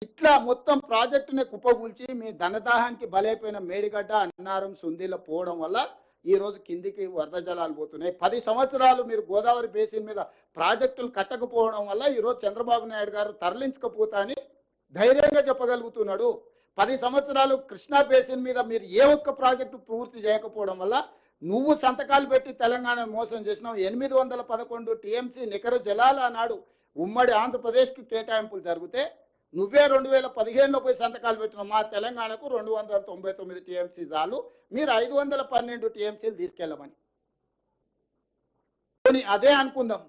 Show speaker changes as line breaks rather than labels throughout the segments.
ఇట్లా మొత్తం ప్రాజెక్టుని కుప్పగూల్చి మీ ధనదాహానికి బలైపోయిన మేడిగడ్డ, అన్నారం, సుందీల పోవడం వల్ల ఈ రోజు కిందికి వరద జలాలు పోతున్నాయి. 10 సంవత్సరాలు మీరు గోదావరి బేసిన్ మీద ప్రాజెక్టులు కట్టకపోవడం వల్ల ఈరోజు చంద్రబాబు నాయుడు గారు తరలించకపోతా అని ధైర్యంగా చెప్పగలుగుతున్నాడు. 10 సంవత్సరాలు కృష్ణా బేసిన్ మీద మీరు ఏ ఒక్క ప్రాజెక్టు పూర్తి చేయకపోవడం వల్ల నువ్వు సంతకాలు పెట్టి తెలంగాణను మోసం చేసినావు. 811 టీఎంసీ నికర జలాలు అన్నాడు ఉమ్మడి ఆంధ్రప్రదేశ్కి కేటాయింపులు జరిగితే నువ్వే 2015లో పోయి సంతకాలు పెట్టినావు. మా తెలంగాణకు 299 టీఎంసీ చాలు, మీరు 512 టీఎంసీలు తీసుకెళ్ళమని. అదే అనుకుందాం,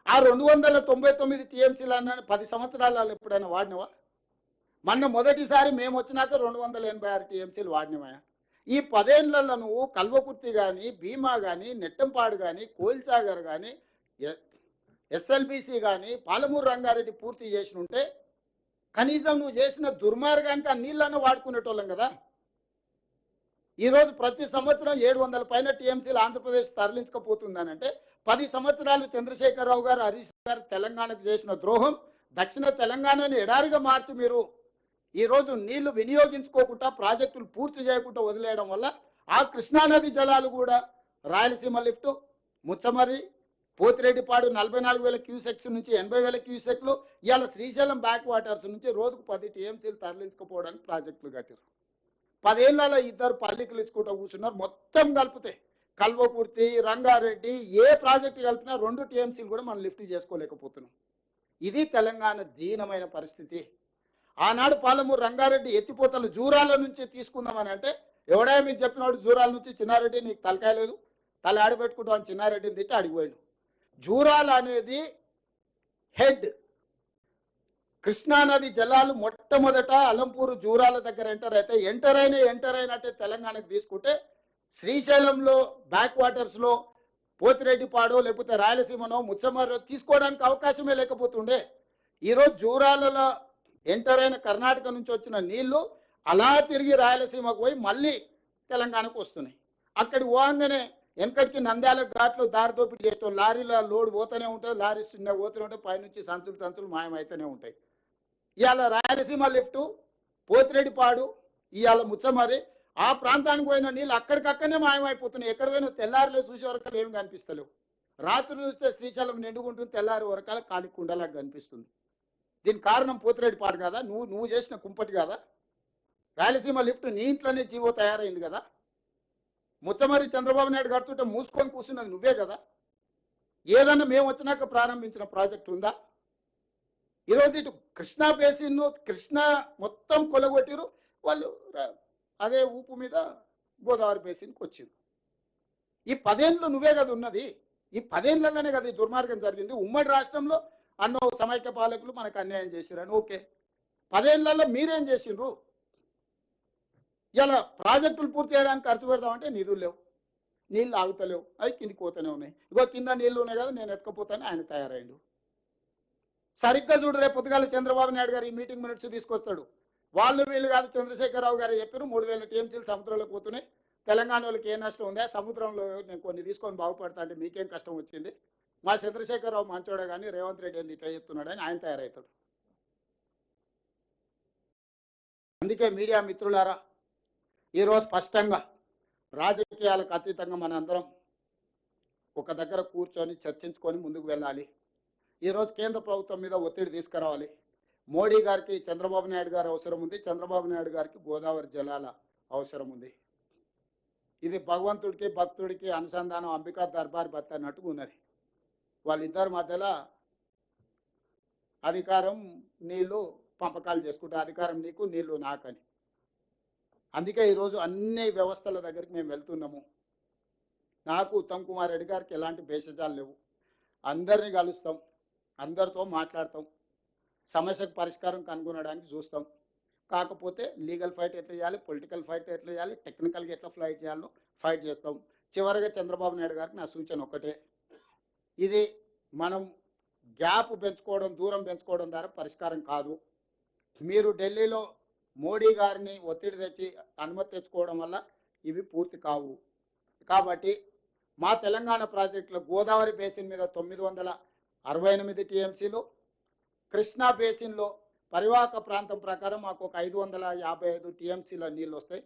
ఆ 299 టీఎంసీలు అన్న 10 సంవత్సరాలలో ఎప్పుడైనా వాడినవా? మొన్న మొదటిసారి మేము వచ్చినాక 286 టీఎంసీలు వాడినవా? ఈ 10 ఏళ్లలో నువ్వు కల్వకుర్తి కానీ, భీమా కానీ, నెట్టంపాడు కానీ, కోయిల్సాగర్ కానీ, ఎస్ఎల్బిసి కానీ, పాలమూరు రంగారెడ్డి పూర్తి చేసి ఉంటే కనీసం నువ్వు చేసిన దుర్మార్గానికి ఆ నీళ్ళన్న వాడుకునేటోళ్ళం కదా. ఈరోజు ప్రతి సంవత్సరం 700 పైన టీఎంసీలు ఆంధ్రప్రదేశ్ తరలించకపోతుందని అంటే 10 సంవత్సరాలు చంద్రశేఖరరావు గారు, హరీష్ గారు తెలంగాణకు చేసిన ద్రోహం, దక్షిణ తెలంగాణని ఎడారిగా మార్చి మీరు ఈరోజు నీళ్లు వినియోగించుకోకుండా ప్రాజెక్టులు పూర్తి చేయకుండా వదిలేయడం వల్ల ఆ కృష్ణానది జలాలు కూడా రాయలసీమ లిఫ్ట్, ముచ్చమర్రి, పోతిరెడ్డిపాడు 44,000 క్యూసెక్స్ నుంచి 80,000 క్యూసెక్లు, ఇవాళ శ్రీశైలం బ్యాక్ వాటర్స్ నుంచి రోజుకు 10 టీఎంసీలు తరలించుకోవడానికి ప్రాజెక్టులు కట్టారు. 10 ఏళ్లలో ఇద్దరు పల్లికలు ఇచ్చుకుంటూ కూర్చున్నారు. మొత్తం కలిపితే కల్వకుర్తి, రంగారెడ్డి ఏ ప్రాజెక్టు కలిపినా 2 టీఎంసీలు కూడా మనం లిఫ్ట్ చేసుకోలేకపోతున్నాం. ఇది తెలంగాణ దీనమైన పరిస్థితి. ఆనాడు పాలమూరు రంగారెడ్డి ఎత్తిపోతలు జూరాల నుంచి తీసుకుందామని అంటే ఎవడా మీకు చెప్పినాడు, జూరాల నుంచి చిన్నారెడ్డి నీకు తలకాయ లేదు, తల ఆడబెట్టుకుంటాం అని చిన్నారెడ్డిని తిట్టి అడిగిపోయాడు. జూరాల అనేది హెడ్. కృష్ణానది జలాలు మొట్టమొదట అలంపూరు జూరాల దగ్గర ఎంటర్ అయినట్టే తెలంగాణకు తీసుకుంటే శ్రీశైలంలో బ్యాక్ వాటర్స్లో పోతిరెడ్డిపాడో లేకపోతే రాయలసీమనో ముచ్చమర్రో తీసుకోవడానికి అవకాశమే లేకపోతుండే. ఈరోజు జూరాలలో ఎంటర్ అయిన కర్ణాటక నుంచి వచ్చిన నీళ్లు అలా తిరిగి రాయలసీమకు పోయి మళ్ళీ తెలంగాణకు వస్తున్నాయి. అక్కడి పోగానే వెనకటికి నంద్యాల ఘాట్లు దారి దోపిడీ చేస్తాం, లారీల లోడ్ పోతూనే ఉంటుంది, లారీస్ చిన్న పోతూనే ఉంటాయి, పైనుంచి సంచులు మాయమైతేనే ఉంటాయి. ఇవాళ రాయలసీమ లిఫ్టు, పోతిరెడ్డిపాడు, ఇవాళ ముచ్చమర్రి ఆ ప్రాంతానికి పోయిన నీళ్ళు అక్కడికక్కడనే మాయమైపోతున్నాయి. ఎక్కడ పోయినా తెల్లారిలో చూసే వరకాలు ఏమి కనిపిస్తలేవు. రాత్రి చూస్తే శ్రీశైలం నిండుకుంటుంది, తెల్లారి వరకాల కాలి కుండలాగా కనిపిస్తుంది. దీనికి కారణం పోతిరెడ్డిపాడు కదా, నువ్వు చేసిన కుంపటి కదా. రాయలసీమ లిఫ్ట్ నీ ఇంట్లోనే జీవో తయారైంది కదా. ముచ్చమర్రి చంద్రబాబు నాయుడు కడుతుంటే మూసుకొని కూర్చున్నది నువ్వే కదా. ఏదన్నా మేము వచ్చినాక ప్రారంభించిన ప్రాజెక్టు ఉందా? ఈరోజు ఇటు కృష్ణా బేసిన్, కృష్ణా మొత్తం కొలగొట్టిరు వాళ్ళు, అదే ఊపు మీద గోదావరి బేసిన్కి వచ్చింది. ఈ 10 ఏళ్ళు నువ్వే కదా ఉన్నది. ఈ 10 ఏళ్లలోనే కదా ఈ దుర్మార్గం జరిగింది. ఉమ్మడి రాష్ట్రంలో అన్నో సమైక్య పాలకులు మనకు అన్యాయం చేసిరని ఓకే, 10 ఏళ్లలో మీరేం చేసిండ్రు? ఇలా ప్రాజెక్టులు పూర్తి చేయడానికి ఖర్చు పెడదామంటే నిధులు లేవు, నీళ్ళు ఆగుతలేవు, అవి కిందికి పోతూనే ఉన్నాయి. ఇగో కింద నీళ్లు ఉన్నాయి కదా నేను ఎత్తుకపోతాను ఆయన తయారైండు. సరిగ్గా చూడు, రేపు పొద్దుగాల చంద్రబాబు నాయుడు గారు ఈ మీటింగ్ మినిట్స్ తీసుకొస్తాడు. వాళ్ళు వీళ్ళు కాదు, చంద్రశేఖరరావు గారు చెప్పారు 3,000 టీఎంసీలు సముద్రంలోకి పోతున్నాయి, తెలంగాణ వాళ్ళకి ఏ నష్టం ఉందా, సముద్రంలో నేను కొన్ని తీసుకొని బాగుపడతా అంటే మీకేం కష్టం వచ్చింది, మా చంద్రశేఖరరావు మంచోడే కానీ రేవంత్ రెడ్డి ఏంది ఇట్లా చెప్తున్నాడని ఆయన తయారవుతాడు. అందుకే మీడియా మిత్రులారా, ఈరోజు స్పష్టంగా రాజకీయాలకు అతీతంగా మనందరం ఒక దగ్గర కూర్చొని చర్చించుకొని ముందుకు వెళ్ళాలి. ఈరోజు కేంద్ర ప్రభుత్వం మీద ఒత్తిడి తీసుకురావాలి. మోడీ గారికి చంద్రబాబు నాయుడు గారి అవసరం ఉంది, చంద్రబాబు నాయుడు గారికి గోదావరి జలాల అవసరం ఉంది. ఇది భగవంతుడికి భక్తుడికి అనుసంధానం, అంబికా దర్బార్ భర్త అన్నట్టుగా ఉన్నది. వాళ్ళిద్దరి మధ్యలో అధికారం నీళ్లు పంపకాలు చేసుకుంటే అధికారం నీకు నీళ్లు నాకని. అందుకే ఈరోజు అన్ని వ్యవస్థల దగ్గరికి మేము వెళ్తున్నాము. నాకు ఉత్తమ్ కుమార్ రెడ్డి గారికి ఎలాంటి భేషజాలు లేవు. అందరినీ కలుస్తాం, అందరితో మాట్లాడతాం, సమస్యకు పరిష్కారం కనుగొనడానికి చూస్తాం. కాకపోతే లీగల్ ఫైట్ ఎట్లా చేయాలి, పొలిటికల్ ఫైట్ ఎట్లా చేయాలి, టెక్నికల్గా ఎట్లా ఫైట్ చేయాలో ఫైట్ చేస్తాం. చివరిగా చంద్రబాబు నాయుడు గారికి నా సూచన ఒకటే, ఇది మనం గ్యాప్ పెంచుకోవడం, దూరం పెంచుకోవడం ద్వారా పరిష్కారం కాదు. మీరు ఢిల్లీలో మోడీ గారిని ఒత్తిడి తెచ్చి అనుమతి తెచ్చుకోవడం వల్ల ఇవి పూర్తి కావు. కాబట్టి మా తెలంగాణ ప్రాజెక్టులో గోదావరి బేసిన్ మీద 968 టీఎంసీలు, కృష్ణా బేసిన్లో పరివాహక ప్రాంతం ప్రకారం మాకు ఒక 555 టీఎంసీల నీళ్ళు వస్తాయి.